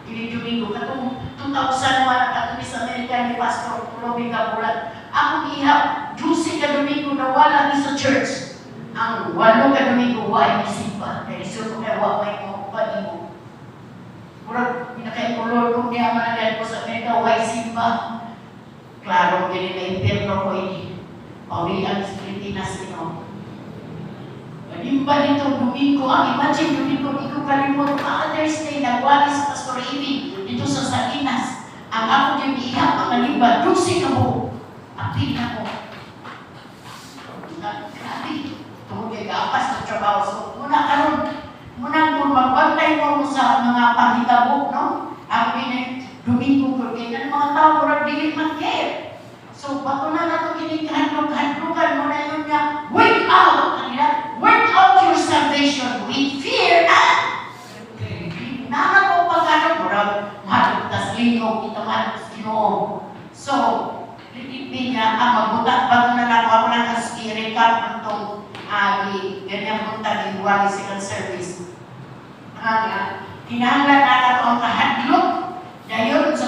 Kini Domingo, katong 2001 katong sa Amerika ni Pastor Robin Capulat. Ako ihap, Juicy ka Domingo na wala ni sa church. Ang 8 ka Domingo, wala ni simba. Kaya iso ko kaya wala may kukupan mo. Murag, pinaka-ikulor kong niya managay ko sa Amerika, wala simba. Klaro, gini na impierno ko ini. Pawian sa Pilipinas, Nimba dito, Domingo, ang imagine Domingo, di ko kalimot, Father's Day, nagwali sa Pastor Ivy, dito sa Salinas. Ang ako din iyak, mga limba, 12 ka mo. Apil na ko. Grabe, tungkol kay gapas na trabaho. So, muna kung magbantay mo sa mga panghitabo, no? Ako din Domingo, porque ang mga tao, murag dili man-care. So, bago na nato handlugan mo na yun niya, work out! Work out your salvation with fear and nana ko pagkano murag mahalugtas lingkong kita mahalugtas Ginoo. So, litipin niya ang mabutat bago na nato ako lang recap itong ganyan punta ni Wali Second Service. Kinahanglan na nato ang kahadlok dayon sa